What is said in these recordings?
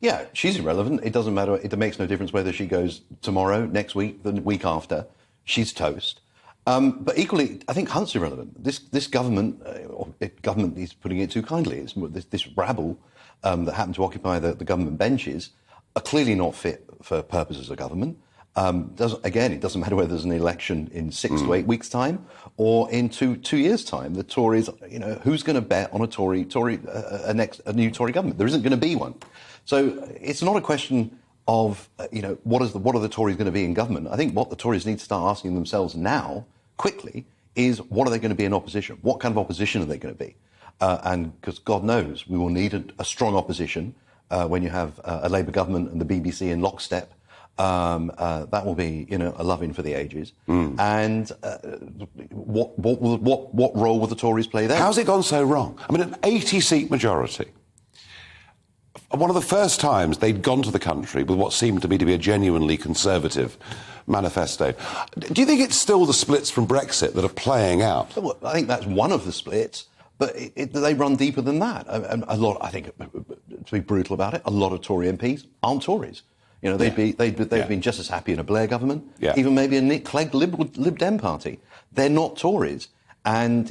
Yeah, she's irrelevant. It doesn't matter. It makes no difference whether she goes tomorrow, next week, the week after. She's toast. But equally, I think Hunt's irrelevant. This government, government is putting it too kindly. It's this rabble that happened to occupy the government benches are clearly not fit for purposes of government. It doesn't matter whether there's an election in 6 to 8 weeks' time or in two years' time. The Tories, who's going to bet on a new Tory government? There isn't going to be one. So it's not a question of what are the Tories going to be in government. I think what the Tories need to start asking themselves now, quickly, is what are they going to be in opposition? What kind of opposition are they going to be? And because God knows we will need a strong opposition when you have a Labour government and the BBC in lockstep. That will be, a loving for the ages. And what role will the Tories play there? How's it gone so wrong? I mean, an 80-seat majority. One of the first times they'd gone to the country with what seemed to me to be a genuinely conservative manifesto. Do you think it's still the splits from Brexit that are playing out? Well, I think that's one of the splits, but they run deeper than that. I think, to be brutal about it, a lot of Tory MPs aren't Tories. They've been just as happy in a Blair government, even maybe a Nick Clegg Lib Dem party. They're not Tories. And,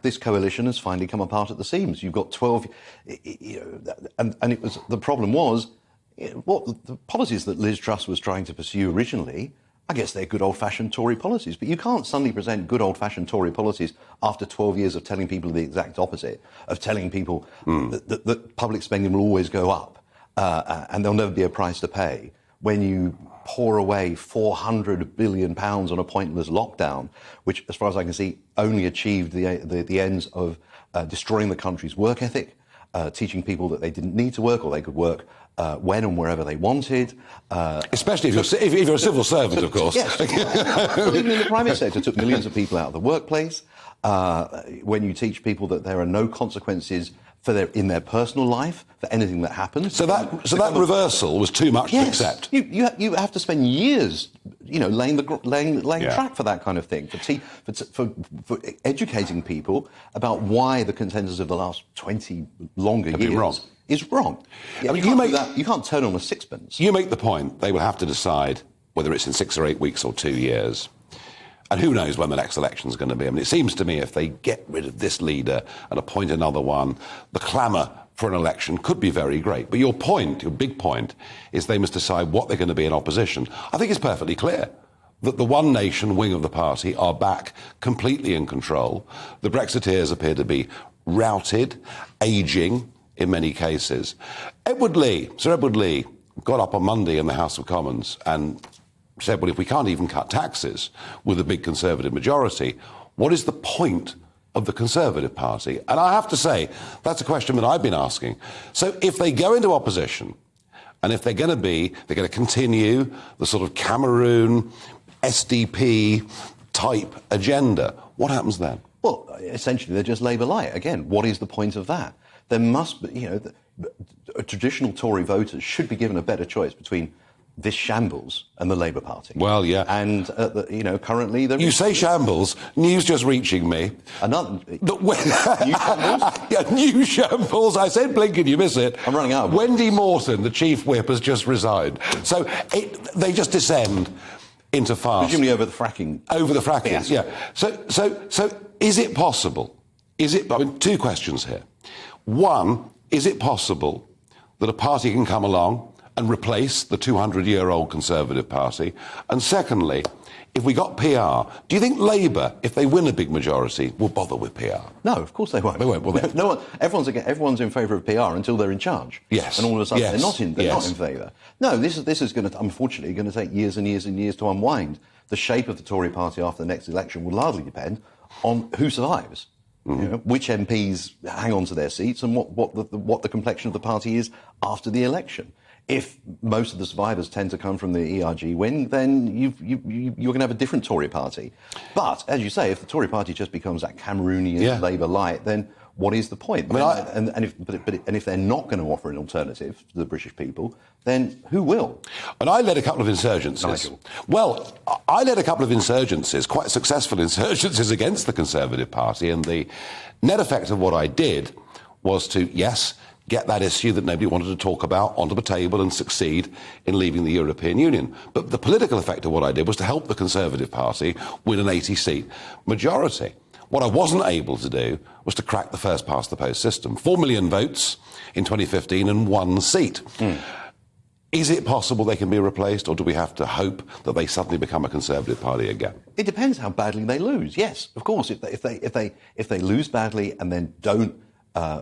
this coalition has finally come apart at the seams. You've got 12, and it was, the problem was, what the policies that Liz Truss was trying to pursue originally, I guess they're good old-fashioned Tory policies. But you can't suddenly present good old-fashioned Tory policies after 12 years of telling people the exact opposite, of telling people that public spending will always go up and there'll never be a price to pay, when you pour away £400 billion on a pointless lockdown, which, as far as I can see, only achieved the ends of destroying the country's work ethic, teaching people that they didn't need to work or they could work when and wherever they wanted. Especially if you're a civil servant, of course. Yes. Well, even in the private sector, took millions of people out of the workplace. When you teach people that there are no consequences in their personal life for anything that happens. So that reversal was too much to accept. You have to spend years, laying track for that kind of thing, for educating people about why the consensus of the last 20 longer years is wrong. Yeah, you can't turn on a sixpence. You make the point they will have to decide whether it's in 6 or 8 weeks or 2 years. And who knows when the next election is going to be. I mean, it seems to me if they get rid of this leader and appoint another one, the clamour for an election could be very great. But your big point, is they must decide what they're going to be in opposition. I think it's perfectly clear that the One Nation wing of the party are back completely in control. The Brexiteers appear to be routed, ageing in many cases. Sir Edward Lee, got up on Monday in the House of Commons and said, well, if we can't even cut taxes with a big Conservative majority, what is the point of the Conservative Party? And I have to say, that's a question that I've been asking. So if they go into opposition, and if they're going to continue the sort of Cameroon, SDP type agenda, what happens then? Well, essentially, they're just Labour light. Again, what is the point of that? There must be, traditional Tory voters should be given a better choice between this shambles and the Labour Party. Well, yeah. And, currently... You say shambles, news just reaching me. Another... New shambles? Yeah, new shambles. I said blink and you miss it. I'm running out. Wendy Morton, the chief whip, has just resigned. So they just descend into farce. Presumably over the fracking. Over the fracking, yes. Yeah. So is it possible? Two questions here. One, is it possible that a party can come along and replace the 200-year-old Conservative Party? And secondly, if we got PR, do you think Labour, if they win a big majority, will bother with PR? No, of course they won't. They won't, will they? No one, everyone's in favour of PR until they're in charge. Yes. And all of a sudden yes. they're not in favour. No, this is going to, unfortunately, going to take years and years and years to unwind. The shape of the Tory party after the next election will largely depend on who survives. Which MPs hang on to their seats and what the complexion of the party is after the election. If most of the survivors tend to come from the ERG wing, then you're going to have a different Tory party. But, as you say, if the Tory party just becomes that Cameroonian Labour light, then what is the point? If they're not going to offer an alternative to the British people, then who will? And I led a couple of insurgencies. Nigel. Well, I led a couple of insurgencies, quite successful insurgencies against the Conservative Party, and the net effect of what I did was to, yes, get that issue that nobody wanted to talk about onto the table and succeed in leaving the European Union. But the political effect of what I did was to help the Conservative Party win an 80-seat majority. What I wasn't able to do was to crack the first-past-the-post system. 4 million votes in 2015 and 1 seat. Is it possible they can be replaced, or do we have to hope that they suddenly become a Conservative Party again? It depends how badly they lose. Yes, of course. If they lose badly and then don't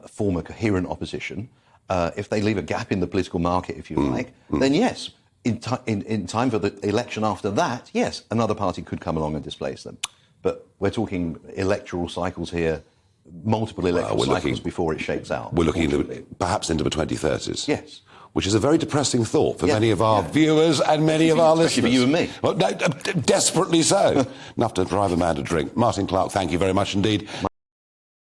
form a coherent opposition, if they leave a gap in the political market, if you like, then yes, in time for the election after that, yes, another party could come along and displace them. But we're talking electoral cycles here, multiple electoral cycles before it shakes out. We're looking perhaps into the 2030s. Yes. Which is a very depressing thought for many of our viewers and many of our listeners. Especially for you and me. Well, no, desperately so. Enough to drive a man to drink. Martin Clarke, thank you very much indeed.